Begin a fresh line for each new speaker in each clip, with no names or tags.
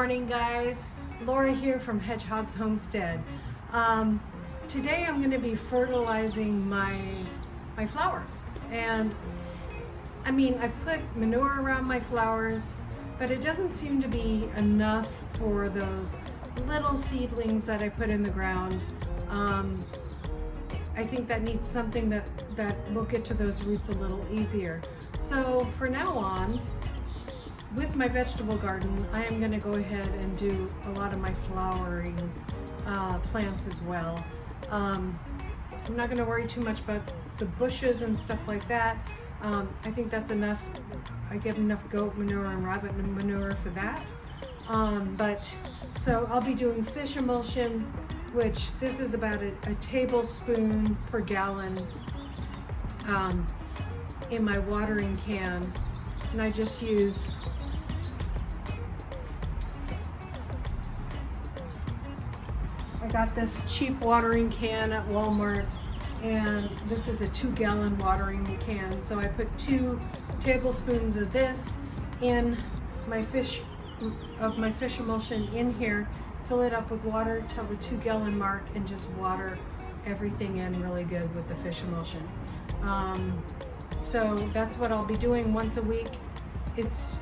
morning, guys. Laura here from Hedgehog's Homestead. Today I'm going to be fertilizing my flowers, and I mean, I've put manure around my flowers, but it doesn't seem to be enough for those little seedlings that I put in the ground. I think that needs something that will get to those roots a little easier. So for now on, with my vegetable garden, I am going to go ahead and do a lot of my flowering plants as well. I'm not going to worry too much about the bushes and stuff like that. I think that's enough. I get enough goat manure and rabbit manure for that. So I'll be doing fish emulsion, which this is about a tablespoon per gallon in my watering can, and I just use I got this cheap watering can at Walmart, and this is a 2-gallon watering can. So I put 2 tablespoons of this in my fish emulsion in here, fill it up with water till the 2-gallon mark, and just water everything in really good with the fish emulsion. So that's what I'll be doing once a week.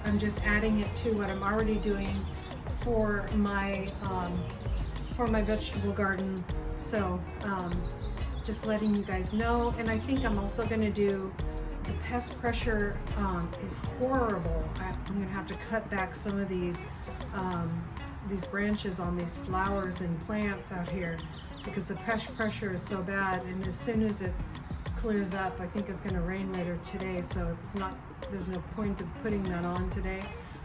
I'm just adding it to what I'm already doing for my vegetable garden. So just letting you guys know. And I think I'm also going to do, the pest pressure is horrible. I'm going to have to cut back some of these branches on these flowers and plants out here because the pest pressure is so bad. And as soon as it clears up, I think it's going to rain later today, so there's no point of putting that on today.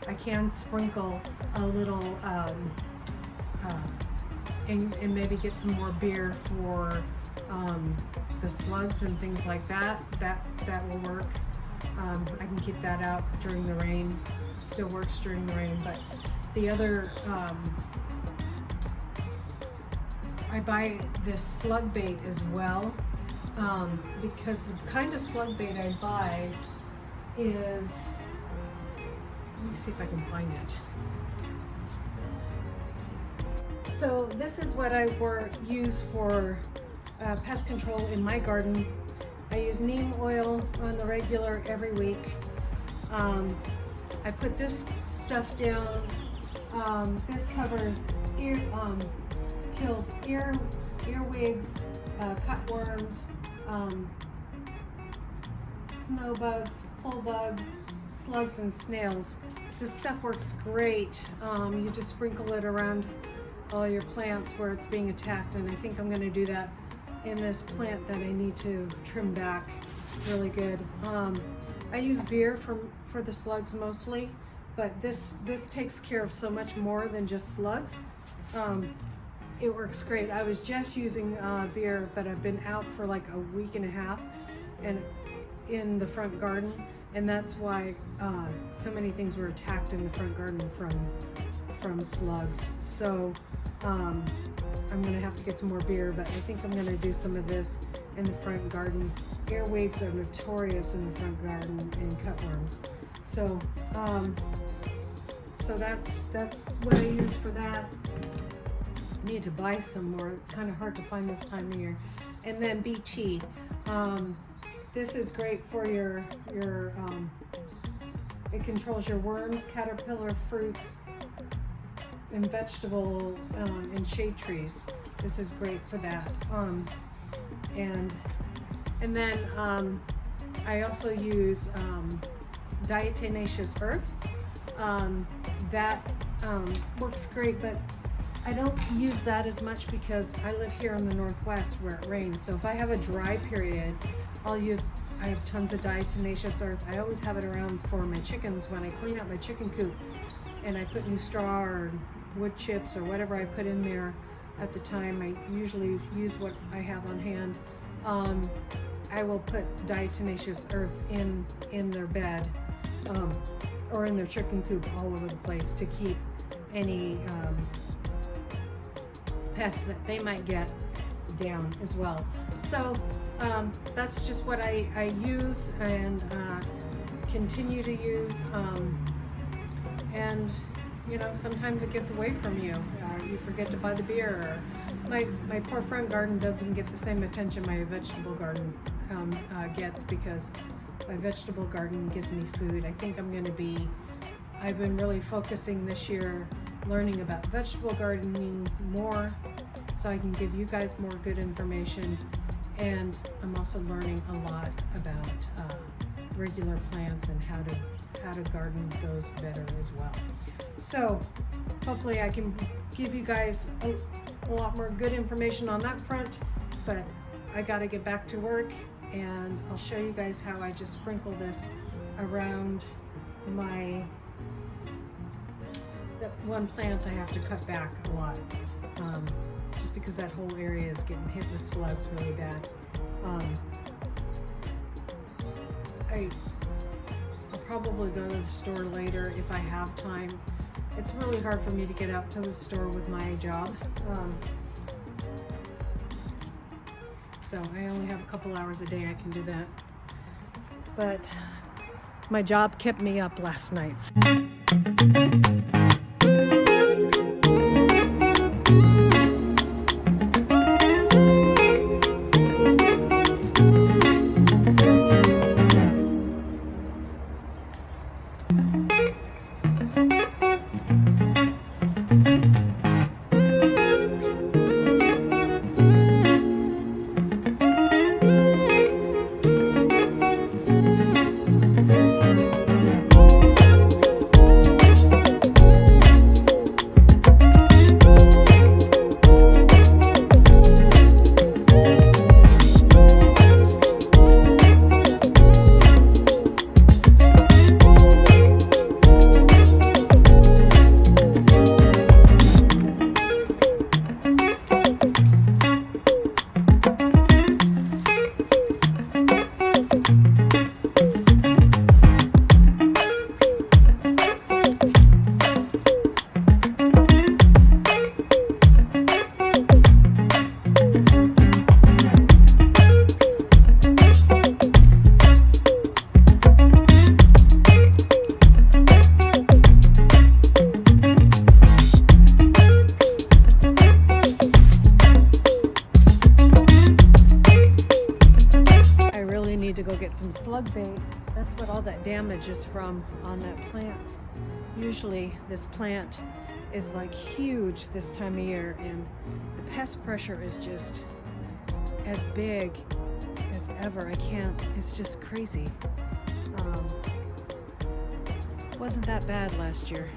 I can sprinkle a little and maybe get some more beer for the slugs and things like that. That will work. I can keep that out during the rain. It still works during the rain, but the other I buy this slug bait as well, because the kind of slug bait I buy is, let me see if I can find it. So this is what I use for pest control in my garden. I use neem oil on the regular every week. I put this stuff down. This covers kills earwigs, cutworms, snow bugs, pull bugs, slugs, and snails. This stuff works great. You just sprinkle it around all your plants where it's being attacked, and I think I'm going to do that in this plant that I need to trim back really good. I use beer for the slugs mostly, but this takes care of so much more than just slugs. It works great. I was just using beer, but I've been out for like a week and a half and in the front garden, and that's why so many things were attacked in the front garden from slugs. So I'm gonna have to get some more beer, but I think I'm gonna do some of this in the front garden. Earwigs are notorious in the front garden, and cutworms. So so that's what I use for that. I need to buy some more. It's kind of hard to find this time of year. And then BT. This is great for your it controls your worms, caterpillar, fruits, and vegetable and shade trees. This is great for that. And then I also use diatomaceous earth. That works great, but I don't use that as much because I live here in the Northwest where it rains. So if I have a dry period, I have tons of diatomaceous earth. I always have it around for my chickens when I clean up my chicken coop, and I put new straw or wood chips or whatever I put in there at the time. I usually use what I have on hand. I will put diatomaceous earth in their bed or in their chicken coop all over the place to keep any pests that they might get down as well. So that's just what I use and continue to use. And you know, sometimes it gets away from you. You forget to buy the beer. Or my poor front garden doesn't get the same attention my vegetable garden gets, because my vegetable garden gives me food. I think I've been really focusing this year learning about vegetable gardening more, so I can give you guys more good information. And I'm also learning a lot about regular plants and how to garden those better as well. So hopefully I can give you guys a lot more good information on that front, but I got to get back to work, and I'll show you guys how I just sprinkle this around the one plant I have to cut back a lot, just because that whole area is getting hit with slugs really bad. I'll probably go to the store later if I have time. It's really hard for me to get out to the store with my job. So I only have a couple hours a day I can do that. But my job kept me up last night. To go get some slug bait. That's what all that damage is from on that plant. Usually this plant is like huge this time of year, and the pest pressure is just as big as ever. It's just crazy. Wasn't that bad last year.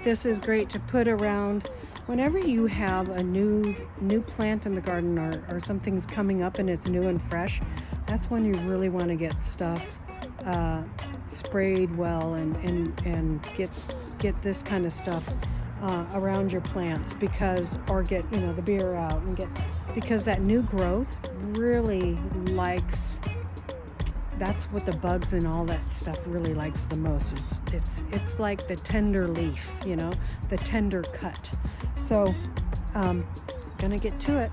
This is great to put around whenever you have a new plant in the garden, or something's coming up and it's new and fresh. That's when you really want to get stuff sprayed well and get this kind of stuff around your plants, or get the beer out because that new growth really likes. That's what the bugs and all that stuff really likes the most. It's like the tender leaf, the tender cut. So, gonna get to it.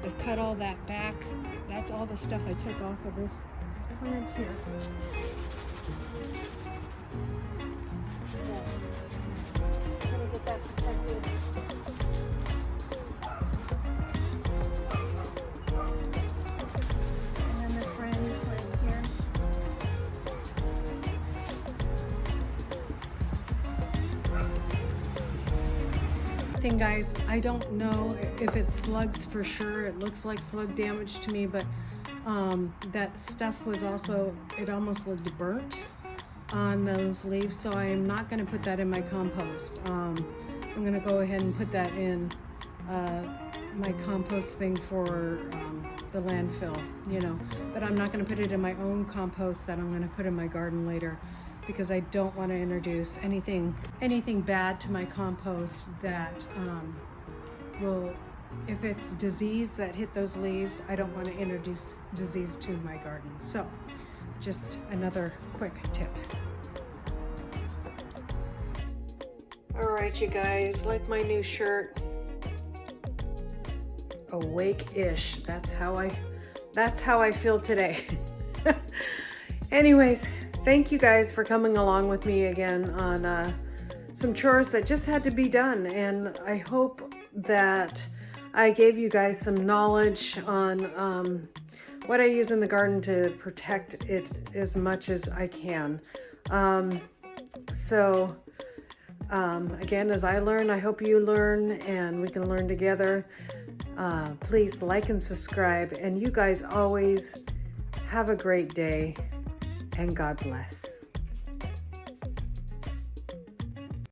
I've cut all that back. That's all the stuff I took off of this plant here. So, gonna get that protected. Guys, I don't know if it's slugs for sure. It looks like slug damage to me, but that stuff was it almost looked burnt on those leaves, so I am not going to put that in my compost. I'm going to go ahead and put that in my compost thing for the landfill, but I'm not going to put it in my own compost that I'm going to put in my garden later, because I don't want to introduce anything bad to my compost that will, if it's disease that hit those leaves, I don't want to introduce disease to my garden. So just another quick tip. All right, you guys, like my new shirt, awake-ish. That's how I feel today. Anyways, thank you guys for coming along with me again on some chores that just had to be done, and I hope that I gave you guys some knowledge on what I use in the garden to protect it as much as I can. Again, as I learn, I hope you learn, and we can learn together. Please like and subscribe, and you guys always have a great day, and God bless.